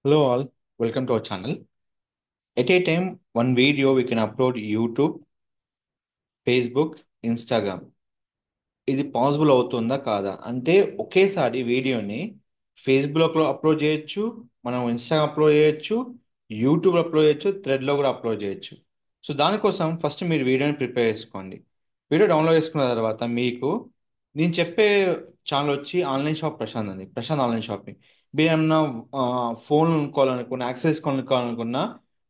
Hello all, welcome to our channel. At a time, one video we can upload YouTube, Facebook, Instagram. ఇది possible అవుతుందా కాదా అంటే ఒకేసారి వీడియోని ఫేస్బుక్లో అప్లోడ్ చేయొచ్చు, మనం ఇన్స్టాగ్రామ్ అప్లోడ్ చేయొచ్చు, యూట్యూబ్ అప్లోడ్ చేయొచ్చు, థ్రెడ్లో కూడా అప్లోడ్ చేయొచ్చు. సో దానికోసం ఫస్ట్ మీరు వీడియోని ప్రిపేర్ చేసుకోండి. వీడియో డౌన్లోడ్ చేసుకున్న తర్వాత మీకు నేను చెప్పే ఛానల్ వచ్చి ఆన్లైన్ షాప్ ప్రశాంత్ అండి, ప్రశాంత్ ఆన్లైన్ షాపింగ్. మీరు ఏమన్నా ఫోన్ కొనుక్కోవాలనుకున్నా, యాక్సెస్ కొనుక్కోవాలనుకున్నా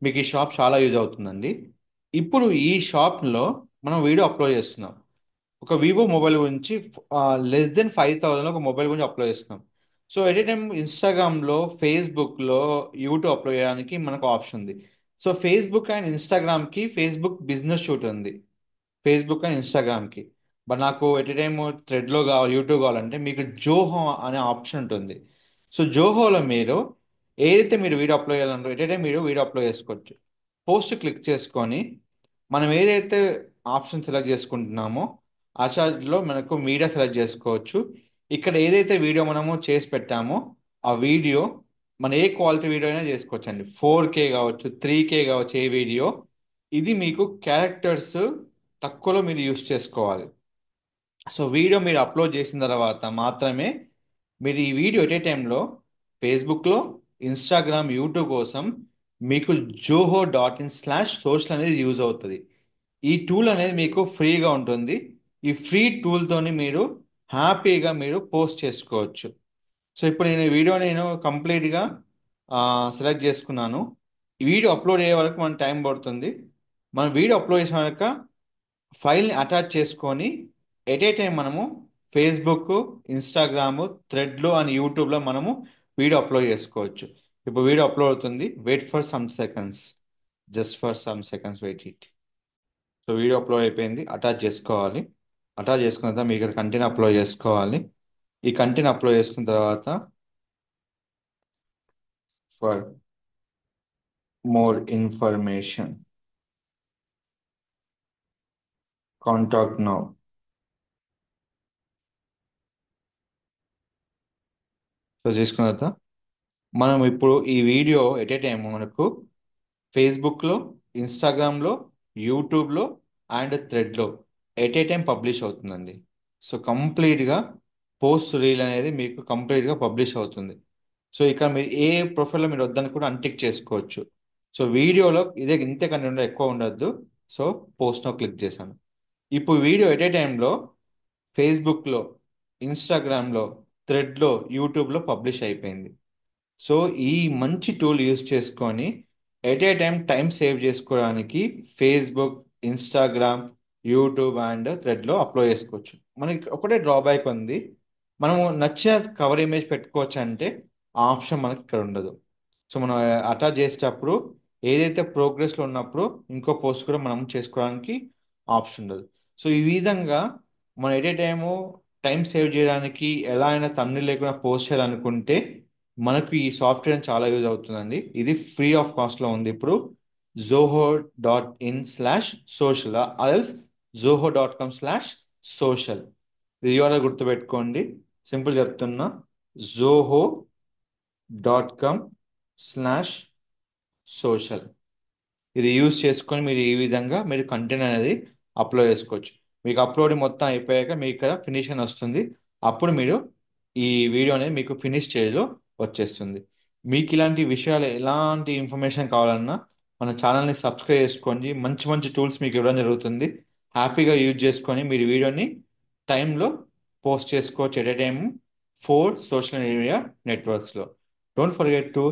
మీకు ఈ షాప్ చాలా యూజ్ అవుతుందండి. ఇప్పుడు ఈ షాప్లో మనం వీడియో అప్లోడ్ చేస్తున్నాం. ఒక వివో మొబైల్ గురించి లెస్ దెన్ 5,000 ఒక మొబైల్ గురించి అప్లోడ్ చేస్తున్నాం. సో ఎట్ ఏ టైం ఇన్స్టాగ్రామ్లో, ఫేస్బుక్లో, యూట్యూబ్ అప్లోడ్ చేయడానికి మనకు ఆప్షన్ ఉంది. సో ఫేస్బుక్ అండ్ ఇన్స్టాగ్రామ్కి ఫేస్బుక్ బిజినెస్ షూట్ ఉంది, ఫేస్బుక్ అండ్ ఇన్స్టాగ్రామ్కి. బట్ నాకు ఎట్ ఏ టైమ్ థ్రెడ్లో కావాలి, యూట్యూబ్ కావాలంటే మీకు జోహో అనే ఆప్షన్ ఉంటుంది. సో జోహోలో మీరు ఏదైతే మీరు వీడియో అప్లోడ్ చేయాలంటారో ఎట్ ఏ టైం మీరు వీడియో అప్లోడ్ చేసుకోవచ్చు. పోస్ట్ క్లిక్ చేసుకొని మనం ఏదైతే ఆప్షన్ సెలెక్ట్ చేసుకుంటున్నామో ఆ చార్ట్లో మనకు మీడియా సెలెక్ట్ చేసుకోవచ్చు. ఇక్కడ ఏదైతే వీడియో మనము చేసి పెట్టామో ఆ వీడియో మన ఏ క్వాలిటీ వీడియో అయినా చేసుకోవచ్చు అండి. 4K కావచ్చు, 3K కావచ్చు, ఏ వీడియో. ఇది మీకు క్యారెక్టర్స్ తక్కువలో మీరు యూస్ చేసుకోవాలి. సో వీడియో మీరు అప్లోడ్ చేసిన తర్వాత మాత్రమే మీరు ఈ వీడియో ఎట్ ఏ టైంలో ఫేస్బుక్లో, ఇన్స్టాగ్రామ్, యూట్యూబ్ కోసం మీకు joho.in/social అనేది యూజ్ అవుతుంది. ఈ టూల్ అనేది మీకు ఫ్రీగా ఉంటుంది. ఈ ఫ్రీ టూల్తోని మీరు హ్యాపీగా మీరు పోస్ట్ చేసుకోవచ్చు. సో ఇప్పుడు నేను ఈ వీడియో కంప్లీట్గా సెలెక్ట్ చేసుకున్నాను. ఈ వీడియో అప్లోడ్ అయ్యే వరకు మన టైం పడుతుంది. మనం వీడియో అప్లోడ్ చేసిన వరకు ఫైల్ని అటాచ్ చేసుకొని ఎట్ ఏ టైం మనము ఫేస్బుక్, ఇన్స్టాగ్రాము, థ్రెడ్లో అండ్ యూట్యూబ్లో మనము వీడియో అప్లోడ్ చేసుకోవచ్చు. ఇప్పుడు వీడియో అప్లోడ్ అవుతుంది. Wait for some seconds, just for some seconds wait it. So video upload అయిపోయింది, అటాచ్ చేసుకోవాలి. అటాచ్ చేసుకున్న తర్వాత మీకు కంటెంట్ అప్లోడ్ చేసుకోవాలి. ఈ కంటెంట్ అప్లోడ్ చేసుకున్న తర్వాత for more information contact now. So చేసుకున్న తర్వాత మనం ఇప్పుడు ఈ వీడియో ఎట్ ఏ టైం మనకు ఫేస్బుక్లో, ఇన్స్టాగ్రామ్లో, యూట్యూబ్లో అండ్ థ్రెడ్లో ఎట్ ఏ టైం పబ్లిష్ అవుతుందండి. సో కంప్లీట్గా పోస్ట్ రీల్ అనేది మీకు కంప్లీట్గా పబ్లిష్ అవుతుంది. సో ఇక్కడ మీరు ఏ ప్రొఫైల్లో మీరు వద్దని కూడా అన్టిక్ చేసుకోవచ్చు. సో వీడియోలో ఇదే ఇంతే కంటెంట్ ఎక్కువ ఉండొద్దు. సో పోస్ట్ను క్లిక్ చేశాను. ఇప్పుడు వీడియో ఎట్ ఏ టైంలో ఫేస్బుక్లో, ఇన్స్టాగ్రామ్లో, థ్రెడ్లో, యూట్యూబ్లో పబ్లిష్ అయిపోయింది. సో ఈ మంచి టూల్ యూస్ చేసుకొని at a time time save చేసుకోవడానికి ఫేస్బుక్, ఇన్స్టాగ్రామ్, యూట్యూబ్ అండ్ థ్రెడ్లో అప్లోడ్ చేసుకోవచ్చు. మనకి ఒకటే డ్రాబ్యాక్ ఉంది. మనము నచ్చిన కవర్ ఇమేజ్ పెట్టుకోవచ్చు అంటే ఆ ఆప్షన్ మనకి ఇక్కడ ఉండదు. సో మనం అటాచ్ చేసేటప్పుడు ఏదైతే ప్రోగ్రెస్లో ఉన్నప్పుడు ఇంకో పోస్ట్ కూడా మనం చేసుకోవడానికి ఆప్షన్ ఉండదు. సో ఈ విధంగా మనం at a time time save చేయడానికి ఎలా అయినా తమ్ని లేకుండా పోస్ట్ చేయాలనుకుంటే మనకు ఈ సాఫ్ట్వేర్ చాలా యూజ్ అవుతుందండి. ఇది ఫ్రీ ఆఫ్ కాస్ట్లో ఉంది ఇప్పుడు. zoho.in/social ఆర్ఎల్స్ zoho.com/social. ఇది యూఆర్ఎల్ గుర్తుపెట్టుకోండి. సింపుల్ చెప్తున్నా, zoho.com/social. ఇది యూస్ చేసుకొని మీరు ఈ విధంగా మీరు కంటెంట్ అనేది అప్లోడ్ చేసుకోవచ్చు. మీకు అప్లోడ్ మొత్తం అయిపోయాక మీకు ఇక్కడ ఫినిష్ అని వస్తుంది. అప్పుడు మీరు ఈ వీడియో అనేది మీకు ఫినిష్ స్టేజ్లో వచ్చేస్తుంది. మీకు ఇలాంటి విషయాలు ఎలాంటి ఇన్ఫర్మేషన్ కావాలన్నా మన ఛానల్ని సబ్స్క్రైబ్ చేసుకోండి. మంచి మంచి టూల్స్ మీకు ఇవ్వడం జరుగుతుంది. హ్యాపీగా యూజ్ చేసుకొని మీరు వీడియోని టైంలో పోస్ట్ చేసుకోవచ్చు at a time 4 social media నెట్వర్క్స్లో. Don't forget to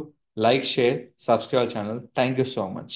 like, share, subscribe channel. Thank you so much.